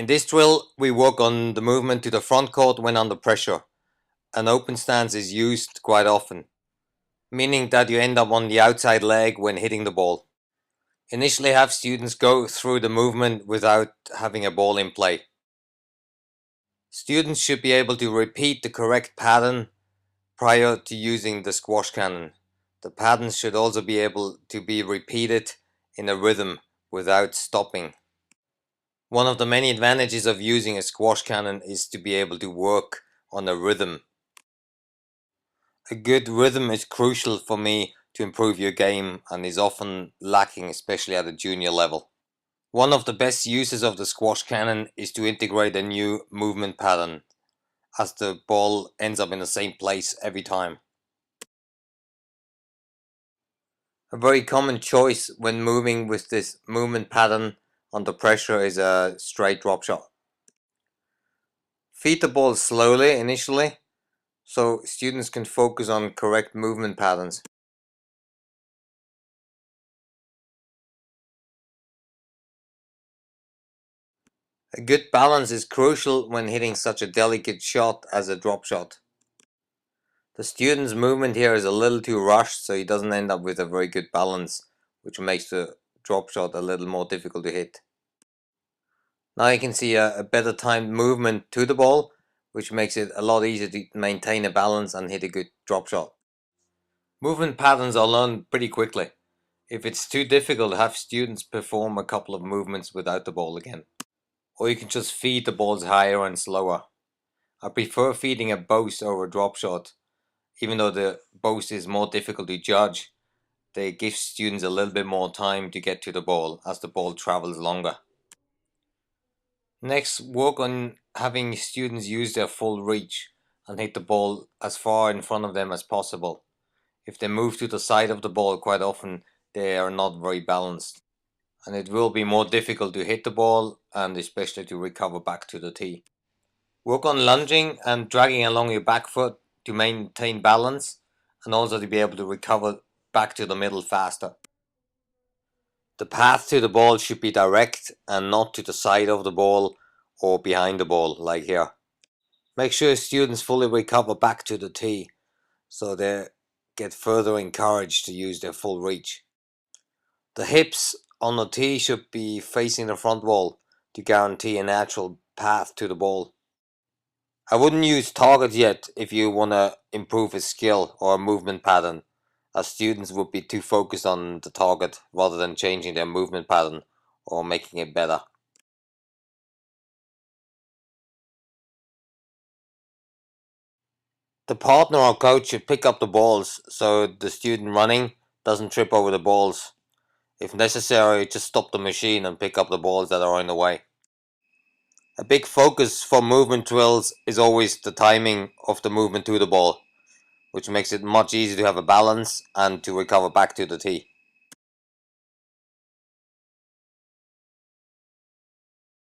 this drill, we work on the movement to the front court when under pressure. An open stance is used quite often, meaning that you end up on the outside leg when hitting the ball. Initially have students go through the movement without having a ball in play. Students should be able to repeat the correct pattern prior to using the squash cannon. The patterns should also be able to be repeated in a rhythm without stopping. One of the many advantages of using a squash cannon is to be able to work on a rhythm. A good rhythm is crucial for me to improve your game and is often lacking, especially at a junior level. One of the best uses of the squash cannon is to integrate a new movement pattern, as the ball ends up in the same place every time. A very common choice when moving with this movement pattern under pressure is a straight drop shot. Feed the ball slowly initially, so students can focus on correct movement patterns. A good balance is crucial when hitting such a delicate shot as a drop shot. The student's movement here is a little too rushed, so he doesn't end up with a very good balance, which makes the drop shot a little more difficult to hit. Now you can see a better timed movement to the ball, which makes it a lot easier to maintain a balance and hit a good drop shot. Movement patterns are learned pretty quickly. If it's too difficult, have students perform a couple of movements without the ball again. Or you can just feed the balls higher and slower. I prefer feeding a boast over a drop shot. Even though the boast is more difficult to judge, they give students a little bit more time to get to the ball as the ball travels longer. Next, work on having students use their full reach and hit the ball as far in front of them as possible. If they move to the side of the ball, quite often they are not very balanced, and it will be more difficult to hit the ball and especially to recover back to the tee. Work on lunging and dragging along your back foot to maintain balance and also to be able to recover back to the middle faster. The path to the ball should be direct and not to the side of the ball or behind the ball, like here. Make sure students fully recover back to the tee so they get further encouraged to use their full reach. The hips on the tee should be facing the front wall to guarantee a natural path to the ball. I wouldn't use targets yet if you want to improve a skill or a movement pattern, as students would be too focused on the target rather than changing their movement pattern or making it better. The partner or coach should pick up the balls so the student running doesn't trip over the balls. If necessary, just stop the machine and pick up the balls that are in the way. A big focus for movement drills is always the timing of the movement to the ball, which makes it much easier to have a balance and to recover back to the tee.